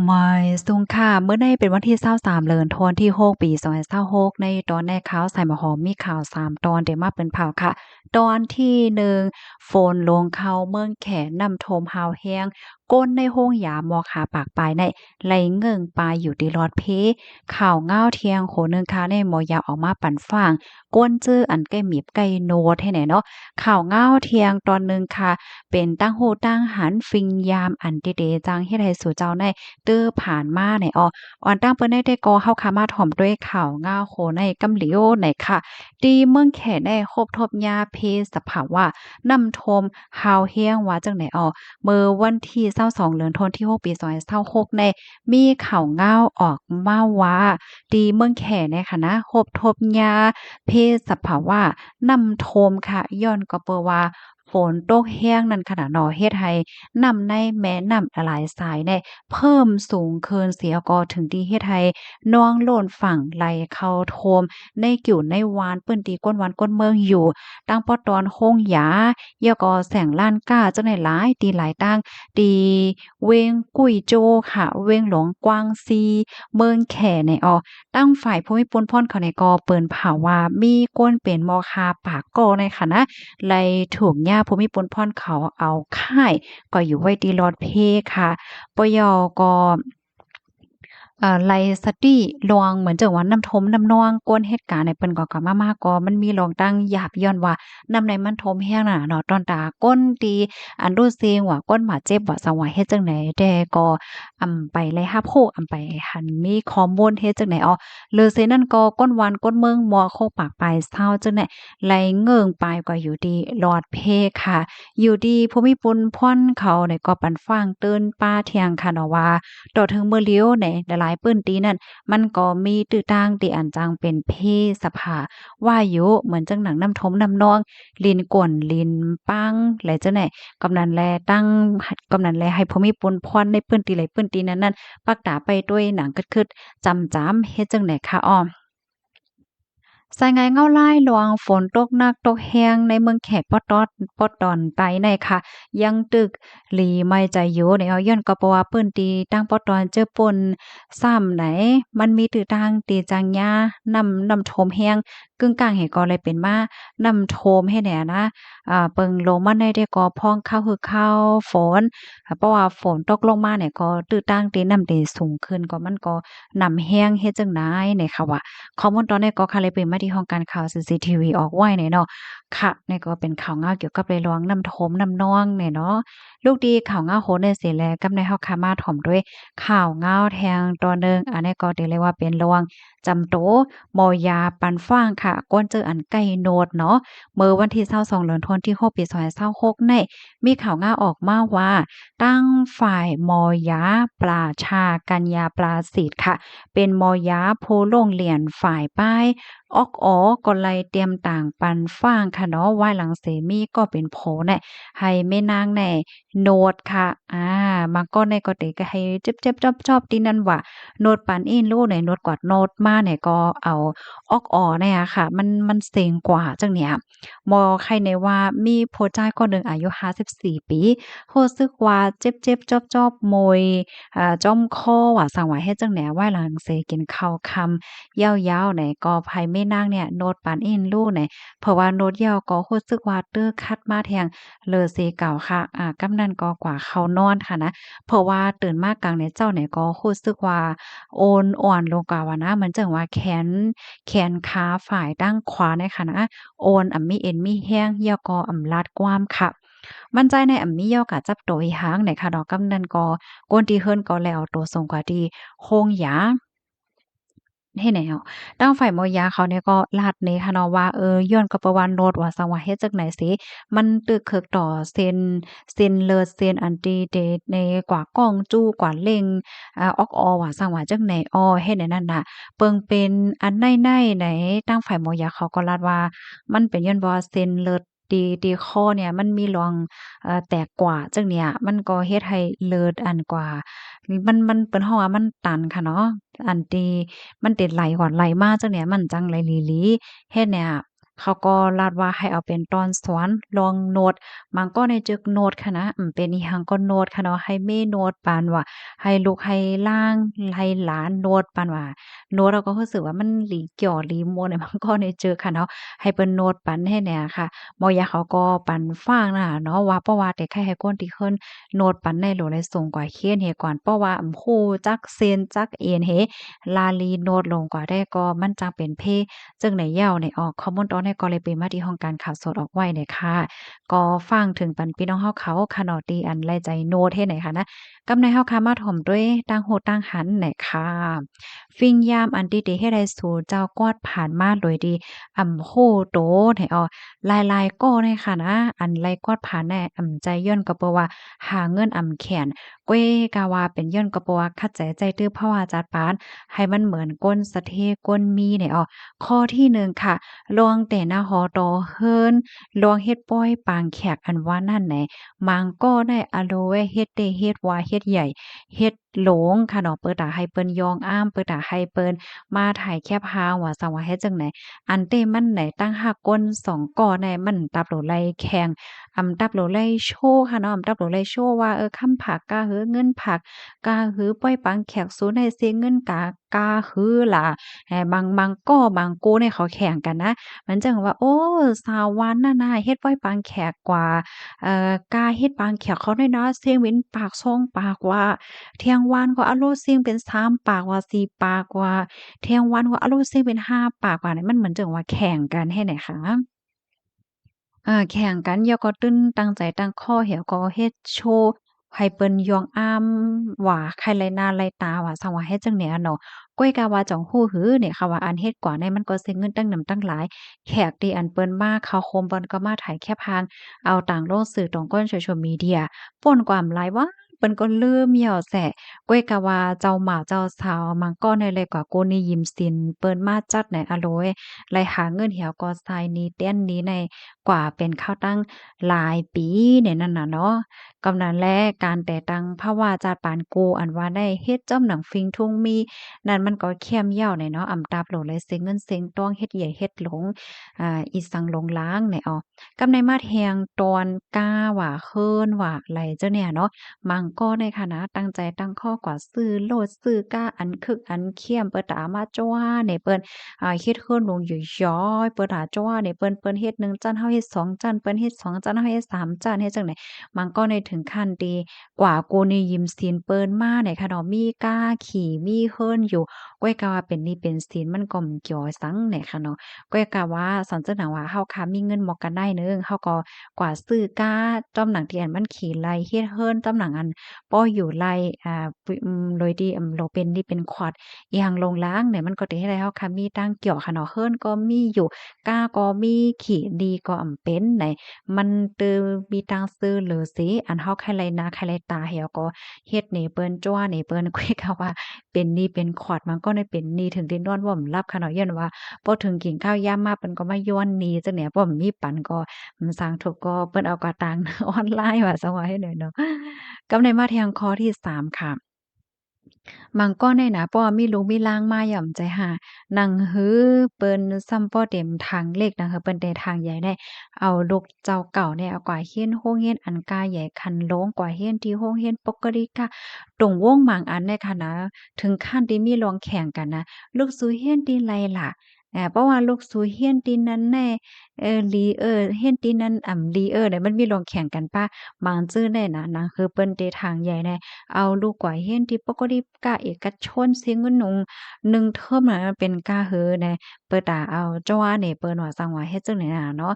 ไม่สูงค่ะเมื่อในเป็นวันที่23เดือนธันวาคมที่6ปี2026ในตอนแรกข่าวใส่หมอหอมมีข่าว3ตอนเดี๋ยวมาเป็นเผาค่ะตอนที่1ฝนลงเข้าเมืองแขน้ำท่วมฮาวแฮงก้นในโรงหยาหมอขาปากปลายในไหลเงิ่งปลายอยู่ที่รอดเพข่าวง้าวเที่ยงโหนึงค่ะในหมอยาออกมาปั่นฟางก้นจื้ออันใกล้หมีบใกล้โนดให้ไหนเนาะข่าวง้าวเที่ยงตอนหนึ่งค่ะเป็นตั้งโหตั้งหันฟิงยามอันติเดจังเฮ็ดให้สู่เจ้าใน ตื้อผ่านมาไหนออนตั้งเปิ้นได้ก็เฮาคามาถ่อมด้วยข่าวง่าวโคในกำเหลียวไหนค่ะตีเมืองแขได้ครบทบยาเพสภาวะน้ำท่วมฮาวเฮียงว่าจังไหนเมื่อวันที่22เดือนธันวาคมที่6ปี2026ในมีข่าวง่าวออกมาว่าตีเมืองแขเนี่ยค่ะนะครบทบยาเพสภาวะน้ำท่วมค่ะย้อนก็เปว่าฝนตกแห้งนั่นขนาดเนาะเฮ็ดให้น้ำในแม่น้ำหลายสายเนี่ย เพิ่มสูงเกินเสียก็ถึงที่เฮ็ดให้น้องโล้นฝั่งไหลเข้าท่วมในกิ่วในวานเปิ้นตีก้นวานก้นเมืองอยู่ตั้งปอตอนโค้งหยาแล้วก็แสงล้านก้าจังได๋หลายตีหลายตั้งตีเวงกุ้ยโจค่ะเวงหลวงกวางซีเมืองแข่ในตั้งฝ่ายภูมิพลพ่นเขาในก็เปิ้นเผาว่ามีก้นเป็นมอคาปากโกในค่ะนะไลถูกย่าภูมิพลพ่นเขาเอาค่ายก็อยู่ไว้ตีรอดเพค่ะ ปยก็ไลสตีลองเหมือนจังว่าน้ำทมน้ำนองก้นเหตุการณ์เนี่ยเปิ้นก็มาก็มันมีลองตั้งหยาบย้อนว่าน้ำในมันทมแห้งน่ะเนาะตอนตาก้นตีอันรู้เสียงว่าก้นหมาเจ็บว่าสังว่าเฮ็ดจังไดแต่ก็ไปเลยรับโคไปหันมีข้อมูลเฮ็ดจังไดเลอเซนั่นก็ก้นวันก้นเมืองมัวโคปากปลายเศร้าจังได๋ไหลเงิ่งปลายก็อยู่ดีหลอดเพค่ะอยู่ดีภูมิพลพ่นเขาเนี่ยก็ปันฟางเติ้นป้าเที่ยงค่ะเนาะว่า ต่อถึงมื้อเลี้ยวในหลายๆปื้นตีนั่นมันก็มีตื้อต่างที่อันจังเป็นเพศสภาว่าอยู่เหมือนจังหนังน้ำทมน้ำนองลิ้นก่นลิ้นปังและจังได๋กำนันแลตั้งกำนันแลให้ภูมิพลพรในปื้นตีไหลปื้นตีนั้นๆปักตาไปด้วยหนังกึดๆจำเฮ็ดจังได๋คะสายงานเงาลายหลวงฝนตกหนักตกแฮงในเมืองแขกปอดอนไตในค่ะยังตึกหลีไม่ใจอยู่ในย้อนก็เพราะว่าเปิ้นตีตั้งปอดอนเจอปนซ้ำไหนมันมีตื้อทางตีจังยานำโทมแฮงกึ่งกลางให้ก็เลยเป็นมานำโทมให้แหน่นะเปิงลงมาในได้ก็พองเข้าคือเข้าฝนเพราะว่าฝนตกลงมาเนี่ยก็ตื้อตั้งตีน้ำตีสูงขึ้นก็มันก็นำแฮงเฮ็ดจังได๋เนี่ยค่ะว่า ข้อมูลตอนนี้ก็ค่ะเลยเป็นมาที่ห้องการข่าว CCTV ออกไว้เนี่ยเนาะค่ะนี่ก็เป็นข่าวเงาเกี่ยวกับเรื่องน้ำท่วมน้ำนองเนี่ยเนาะลูกดีข่าวเงาโหนได้เสิแลกับในเฮาค่ะมาถ่อมด้วยข่าวเงาแทงตอนหนึ่งอันนี้ก็ได้เรียกว่าเป็นระวังจำโตมอยาปันฟ้างค่ะก้นเจออันใกล้โนดเนาะเมื่อวันที่22เดือนธันวาคมที่6ปี2026ในมีข่าวเงาออกมาว่าตั้งฝ่ายมอยาปลาชากัญญาปลาสีดค่ะ เป็นมอยาโพโรงเรียนฝ่ายป้ายออกอ๋อก็ไลเตรียมต่างปันฟ้างค่ะเนาะไหว้หลังเสมีก็เป็นโผแน่ให้แม่นางแน่โนดค่ะมันก็ในก็เตก็ให้เจ็บๆจอบๆที่นั่นว่าโนดปันอินรู้ไหนโนดกวาดโนดมาเนี่ยก็เอาออกอ๋อเนี่ยค่ะมันเซ็งกว่าจังเนี่ยใครในว่ามีผู้ชายคนหนึ่งอายุ54ปีรู้สึกว่าเจ็บๆจอบๆโมย จ้อมค้อว่าสั่งว่าเฮ็ดจั่งแหนไหว้หลังเสกินข้าวค่ำยาวๆไหนก็ไผแม่นางเนี่ยโนดปานอินรู้ไหนเพราะว่าโนดยาวก็รู้สึกว่าตื้อคัดมาแทงเลอเซเก่าค่ะกำนั้นก็กว่าเขานอนค่ะนะเพราะว่าตื่นมากลางในเจ้าเนี่ยก็รู้สึกว่าโอนอ่อนลงกว่าว่านะเหมือนจังว่าแขนขาฝ่ายด้านขวาเนี่ยค่ะนะโอนมีเอ็นมีแห้งแล้วก็ลาดกว้ามค่ะ มั่นใจในมีย่อกะจับโตอีหางในค่ะดอกกำนันก็กวนที่เฮิรนก็แล้วตัวส่งกว่าที่โคงหยาให้แนวทางฝ่ายมอยาเขาเนี่ยก็ลาดนี้ค่ะเนาะว่าย้อนกับประวันโนดว่าสังว่าเฮ็ดจักไหนสิมันตึกเคิกต่อเซ็นเลิศเซ็นอันตีเดในกว่าก้องจู้กว่าเล็งออกออว่าสังว่าจักไหนเฮ็ดให้นั่นน่ะเปิงเป็นอันในไหนทางฝ่ายมอยาเขาก็ลาดว่ามันเป็นย้อนบ่เซ็นเลิศตีข้อเนี่ยมันมีรองแตกกว่าจังเนี่ยมันก็เฮ็ดให้เลิศอันกว่ามันเปิ้นฮ้องว่ามันตันค่ะเนาะอันที่ มันติดไหลก่อนไหลมาจังเนี่ยมันจังไหลหลีหลีเฮ็ดเนี่ย เขาก็ลาดว่าให้เอาเป็นตอนสอนลองโนดมันก็ในจึกโนดค่ะนะเป็นอีหังก็โนดค่ะเนาะให้แม่โนดปานว่าให้ลูกให้ล่างให้หลานโนดปานว่าโน้ตเราก็รู้สึกว่ามันหลีเกี่ยวหลีม่วนเนี่ยมันก็ได้เจอค่ะเนาะให้เปิ้นโน้ตปันให้แหน่ค่ะบ่อยากเขาก็ปันฟังน่ะเนาะว่าเพราะว่าแต่แค่ให้คนที่เฮิ่นโน้ตปันในโหลได้ส่งกว่าเขียนเฮก่อนเพราะว่าฮู้จักเซนจักเอ็นเฮลาลีโน้ตลงกว่าได้ก็มันจังเป็นเพจึงในเหย้าในออกข้อมูลตอนนี้ก็เลยเป็นมาที่ห้องการข่าวสดออกไว้เนี่ยค่ะก็ฟังถึงปันพี่น้องเฮาเขาค่ะเนาะที่อันแลใจโน้ตเฮ็ดไหนค่ะนะกำในเฮาค่ะมาถ่อมด้วยต่างโหดต่างหันไหนค่ะ ฟิงยามอันที่ได้เฮ็ดให้สู่เจ้ากอดผ่านมาโดยดีโฮโตให้อ้อหลายๆก้อเลยค่ะนะอันไลกอดผ่านแน่ใจย้อนก็เพราะว่าหาเงินแขนก้วยกาว่าเป็นย้อนก็เพราะว่าคัดใจใจตื้อเพราะว่าจัดปานให้มันเหมือนก้นสะเทก้นมีเนี่ยอ้อข้อที่หนึ่งค่ะลวงแต่หน้าหอตอเฮิรนลวงเฮ็ดป้อยปางแขกอันว่านั่นไหนมังก็ได้อะโลเวเฮ็ดเตเฮ็ดว่าเฮ็ดใหญ่ เฮ็ดโหลงค่ะเนาะเปิดตาให้เปิ้นยองอ้ามเปิดตาให้เปิ้นมาถ่ายแคบหาวว่าซังว่าเฮ็ดจั่งใดอันเต้มันไหนตั้งหักก้น2ก่อในมันตับโหลไหลแข็งตับโหลไหลโชว์ค่ะเนาะตับโหลไหลโชว์ว่าคำผักกาหือเงินผักกาหือป้อยปังแขกสูนให้เสียเงินกาหือล่ะบางก้อบางกูเนี่ยเขาแข่งกันนะมันจังว่าโอ้สาววันน่ะนะเฮ็ดป้อยปังแขกกว่ากาเฮ็ดปังแขกเขาน้อยๆเสียงเว้นปาก2ปากว่า เที่ยงวันก็อะโลซิ่งเป็น3ปากว่า4ปากว่าเที่ยงวันก็อะโลซิ่งเป็น5ปากว่าเนี่ยมันเหมือนจังว่าแข่งกันแฮ่ไหนคะแข่งกันยอก็ตึ้นตั้งใจตั้งข้อเหี่ยวก็เฮ็ดโชว์ให้เปิ้นยองอ้ำว่าใครไลหน้าไลตาว่าซังว่าเฮ็ดจั่งใดอะเนาะก้อยกาว่าจ่องฮู้หือเนี่ยค่ะว่าอันเฮ็ดกว่าเนี่ยมันก็เสียเงินตั้งนำตั้งหลายแขกที่อันเปิ้นมาเข้าโคมเปิ้นก็มาถ่ายแคปหางเอาต่างโลกสื่อตรงก้น social media ป่นความหลายว่าเปิ้นก็ลืมเหย่อแสะ ก้วยกะว่าเจ้าหมาเจ้าสาวมังก็ในเลยกว่าโกนี่ยิ้มสินเปิ้นมาจัดในอะโลยไลหาเงินเหี่ยวก็ทรายนี้เต้นนี้ในกว่าเป็นข้าวตั้งหลายปีเนี่ยนั่นน่ะเนาะกำนั้นแลการแต่ตั้งภาวาจาดปานกูอันว่าได้เฮ็ดจ้อมหนังฟิงทุ่งมีนั่นมันก็เข้มเหย้าเนี่ยเนาะตาโหลเลยเสียเงินเสียงต้องเฮ็ดใหญ่เฮ็ดหลงอีสังหลงล้างเนี่ยกำในมาแทงตอนกาว่าเฮินว่าไหลเจ้าเนี่ยเนาะ มังก็ในคณะตั้งใจตั้งข้อกว่าซื้อโลดซื้อก้าอันคึกอันเขี้ยมเปิดตามาจ้วเนี่ยเปิ้นเฮ็ดเฮิรนลงอยู่ย้อยเปิดหาจ้วเนี่ยเปิ้นเฮ็ด1จั้นเฮาเฮ็ด2จั้นเปิ้นเฮ็ด2จั้นเฮาเฮ็ด3จั้นเฮ็ดจังได๋มันก็ในถึงขั้นที่กว่ากูนี่ยิ้มศีลเปิ้นมาเนี่ยค่ะเนาะมีก้าขี่มีเฮิรนอยู่ก้อยกะว่าเป็นหนี้เป็นสินมันก็เกี่ยวสังเนี่ยค่ะเนาะก้อยกะว่าสอนเจ้าหนังว่าเฮาค่ะมีเงินหมอกกันได้นึงเฮาก็กว่าซื้อก้าจ้อมหนังที่อันมันขี่ไล่เฮ็ดเฮิรนจ้อมหนังอัน ป้ออยู่ไล่โดยที่โลเป็นนี่เป็นควอดอีหังลงล้างเนี่ยมันก็เฮ็ดให้เราค่ะมีตั้งเกี่ยวค่ะเนาะเฮิรนก็มีอยู่ก้าก็มีขี้ดีก็เป็นไหนมันตือมีตังซื้อเหลือสิอันเฮาใครไลนาใครไลตาเหี่ยวก็เฮ็ดนี่เปิ้นจั่วนี่เปิ้นคุยกับว่าเป็นหนี้เป็นขอดมันก็ได้เป็นหนี้ถึงได้นอนบ่รับค่ะเนาะย้อนว่าพอถึงกินข้าวยามมาเปิ้นก็มาย้อนหนี้จังเนี่ยบ่มีปันก็สร้างทุกข์ก็เปิ้นเอากะตังออนไลน์ว่าซะว่าให้หน่อยเนาะ กับในมาแทงข้อที่3ค่ะมังก็ในนะป้อมีลูกมีล่างมาหย่อมใจหานังฮือเปิ้นซ้ำป้อเต็มทางเล็กนังฮือเปิ้นแต่ทางใหญ่ได้เอาลูกเจ้าเก่าเนี่ยเอากว่าเฮียนโรงเรียนอันกาใหญ่คันโลงกว่าเฮียนที่โรงเรียนปกติค่ะตรงวงบางอันเนี่ยค่ะนะถึงขั้นที่มีลองแข่งกันนะลูกสู่เฮียนที่ไรล่ะเพราะว่าลูกสู่เฮียนที่นั้นแน่ลีเฮียนที่นั้นลีเนี่ยมันมีลองแข่งกันป้าบางจื้อแน่นะนังคือเปิ้นเตทางใหญ่แน่ เอาลูกกว่าเฮียนที่ปกติกะเอกชนเสียเงินหนุง1เทอมน่ะมันเป็นกะเฮอแหน่เปิดตาเอาจ้านี่เปิ้นว่าจั่งว่าเฮ็ดจั่งใดน่ะเนาะ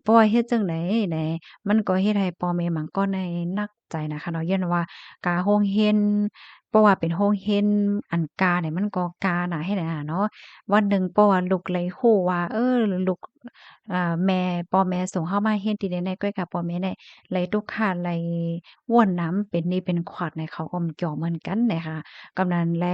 เพราะว่าเฮ็ดจั่งใดแหน่มันก็เฮ็ดให้พ่อแม่บางคนได้หนักใจนะคะเนาะย้อนว่ากาโรงเรียนเพราะว่าเป็นโรงเรียนอันกาเนี่ยมันก็กาน่ะเฮ็ดให้น่ะเนาะวันหนึ่งเพราะว่าลูกเลยฮู้ว่าลูกแม่พ่อแม่ส่งเฮามาเรียนที่ใดๆก็กับพ่อแม่ได้ไหลทุกข์ไหล ว่วนน้ำเป็นหนี้เป็นขวัดในเขาก็เกี่ยวเหมือนกันเนี่ยค่ะกำนันแล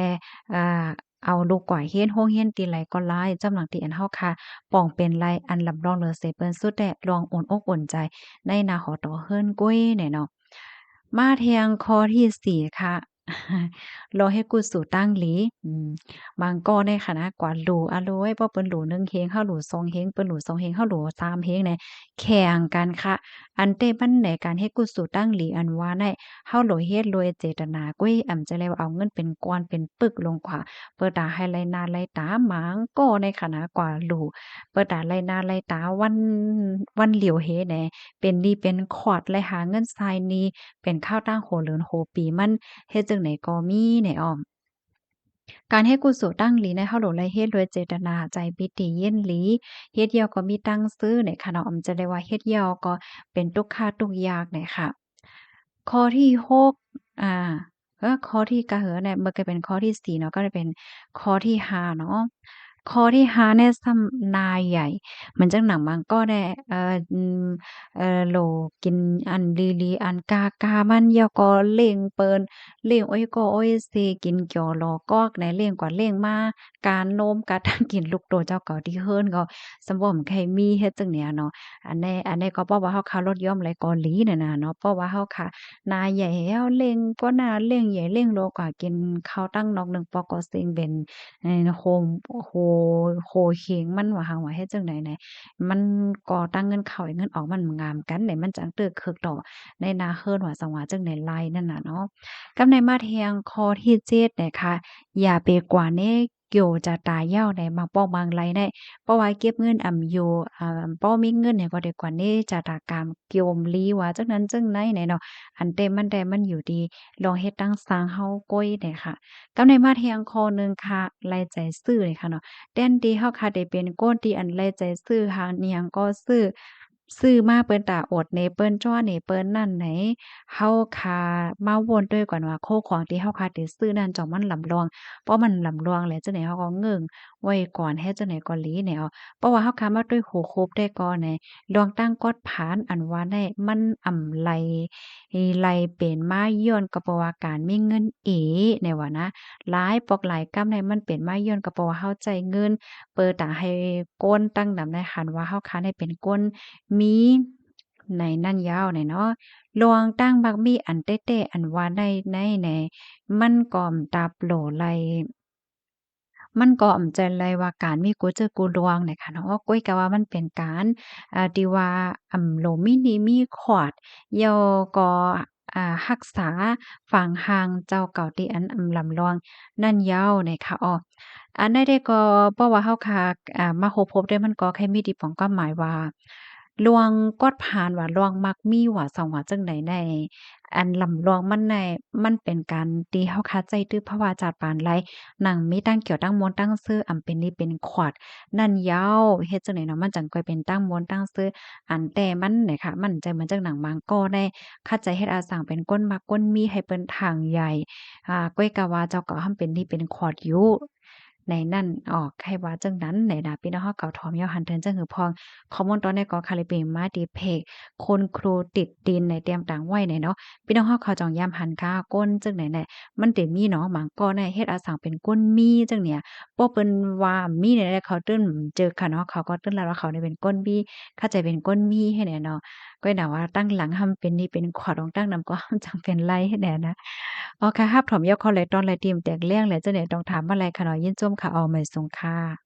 อ่าเอาลูกกว่าเฮียนโรงเรียนตีไรก็หลายจำหลังที่อันเฮาค่ะป้องเป็นไรอันลำรองเหลือเสเปิ้นสุดแต่ลองโอนอกโอนใจในหน้าหอตอเฮิรนกุ้ยเนี่ยเนาะมาแทงข้อที่4ค่ะ รอให้กูสู่ตั้งหลีบางก้อในคณะกว่าหลู่อะโลยบ่เปิ้นหลู่1เฮงเฮาหลู่2เฮงเปิ้นหลู่2เฮงเฮาหลู่3เฮงเนี่ยแข่งกันค่ะอันเต้มันในการเฮ็ดกุสู่ตั้งหลีอันว่าได้เฮาโหลเฮ็ดโดยเจตนากุ้ยจะเลยว่าเอาเงินเป็นก้อนเป็นปึกลงขวาเปิดตาให้ไลนาไลตาหมางก็ในคณะกว่าหลู่เปิดตาไลนาไลตาวันเหลียวเฮแหน่เป็นหนี้เป็นขอดไลหาเงินทรายหนี้เป็นข้าวตั้งโหเลินโหปีมันเฮ็ดจั่งใดก็มีแหน่อ้อ การเฮ็ดกุศลตั้งหลีในเฮาโหลและเฮ็ดโดยเจตนาใจปิติยินหลีเฮ็ดเหี่ยวก็มีตั้งซื้อในค่ะเนาะจะได้ว่าเฮ็ดเหี่ยวก็เป็นทุกข์ทุกข์ยากเนี่ยค่ะข้อที่6อ่าข้อที่กะเหอเนี่ยมันก็เป็นข้อที่4เนาะก็จะเป็นข้อที่5เนาะข้อที่5เนี่ยซ้ำนาใหญ่เหมือนจังหนังมังก็ได้โหลกินอันลีๆอันกามันยอก็เล่งเปิ้น เลี้ยงอ้อยก็อ้อยเซกินเกี่ยวหลอกอกในเลี้ยงกว่าเลี้ยงมาการโน้มกะทั่งกินลูกโตเจ้าเก่าที่เฮิรนก็สมบ่มไข่มีเฮ็ดจังเนี่ยเนาะอันนี้ก็เพราะว่าเฮาคารถย่อมไหลเกาหลีน่ะนะเนาะเพราะว่าเฮาค่ะนาใหญ่เฮาเล็งก็นาเล็งใหญ่เล็งโลกว่ากินข้าวตั้งนอกหนึ่งปอกอเซ็งเป็นโฮมโฮโฮเฮงมันว่าหังว่าเฮ็ดจังใดแหน่มันก่อตั้งเงินเข้าเงินออกมันงามกันได้มันจังเตื้อคึกดอกในนาเฮิรนว่าสังว่าจังได๋ลายนั่นน่ะเนาะ กำในมาเทียงข้อที่7นะคะอย่าไปกว่าเนเกี่ยวจะตายยาวในบางป้อบางไรได้เพราะว่าเก็บเงินอยู่ป้อมีเงินเนี่ยก็ได้กว่านี้จะตากามเกี่ยวลีว่าจังนั้นจังไหนไหนเนาะอันเต็มมันได้มันอยู่ดีลองเฮ็ดตั้งสร้างเฮาก้อยเนี่ยค่ะกำในมาเทียงข้อหนึ่งค่ะไล่ใจซื้อเลยค่ะเนาะแทนที่เฮาค่ะได้เป็นคนที่อันไล่ใจซื้อหางอิหยังก็ซื้อมาเปิ้นตาอดเนเปิ้นจ้อเนเปิ้นนั่นไหน เฮาคามาวนด้วยก่อนว่าโคของที่เฮาคาได้ซื้อนั่นจ่องมันลำลองเพราะมันลำลองแล้วจังได๋เฮาก็เงิ่งไว้ก่อนเฮ็ดจังได๋ก็หลีแนวเพราะว่าเฮาคามาด้วยหูคบได้ก่อนแหน่ลองตั้งกอดผานอันว่าได้มันไหลไหลเป็นมาย้อนก็เพราะว่าการมีเงินเอแนวว่านะหลายปอกหลายกำในมันเป็นมาย้อนก็เพราะว่าเฮาใจายเงินเปิดตาให้ก้นตั้งนำในคันว่าเฮาคาได้เป็นก้นมีในนั่นยาวเนี่ยเนาะ ลวงตั้งบักมี่อันเต้ๆอันว่าได้ในแหน่มันก็อำตาโปรไลมันก็อำใจไลว่าการมีกูเจอกูลวงเนี่ยค่ะเนาะก้อยก็ว่ามันเป็นการที่ว่าโหลมีหนี้มีขอดย่อก็รักษาฝังหางเจ้าเก่าที่อันลำลองนั่นยาวเนี่ยค่ะอ้ออันใดได้ก็เพราะว่าเฮาค่ะมาคบพบได้มันก็แค่มีที่ป้องความหมายว่าลวงกอดผ่านว่าลวงมักมีว่าสองว่าจั่งใดในอันลำลองมันในมันเป็นการที่เฮาคาใจตื้อเพราะว่าจากปานไรหนังมีตั้งเกี่ยวตั้งม้วนตั้งซื่อเป็นนี่เป็นขวัดนั่นยาวเฮ็ดจังได๋เนาะมันจังค่อยเป็นตั้งม้วนตั้งซื่ออันแต่มันเนี่ยค่ะมันใจเหมือนจังหนังบางก้อได้คัดใจเฮ็ดอาสั่งเป็นก้นมักก้นมีให้เปิ้นทางใหญ่ก้อยกะว่าเจ้าก็ทำเป็นนี่เป็นขอดอยู่ในนั่นออกให้ว่าจังนั้นไหนน่ะพี่น้องเฮาเก่าถอมยาวหันเทินจังหือพองข้อมูลตอนนี้ก็คาลิเปมาดีเพกคนครูติดดินในเตรียมต่างไว้ไหนเนาะพี่น้องเฮาเขาจองยามหันค่าก้นจังไหนแหละมันเต็มีเนาะหมางก็ในเฮ็ดอาสังเป็นก้นมีจังเนี่ยบ่เปิ้นว่ามีเนี่ยเขาตื้นเจอค่ะเนาะเขาก็ตื้นแล้วว่าเขาเนี่ยเป็นก้นบี้เข้าใจเป็นก้นมีให้แหน่เนาะก็น่ะว่าตั้งหลังทำเป็นนี่เป็นขวดของตั้งนำก็จังเป็นไรให้แหน่นะ อ๋อค่ะรับถอมยอคอเลยตอนไรทีมแตกเลี่ยงแหละเจ้าเนี่ยต้องถามอะไรค่ะเนาะยินจมค่ะออไม่สงค่ะ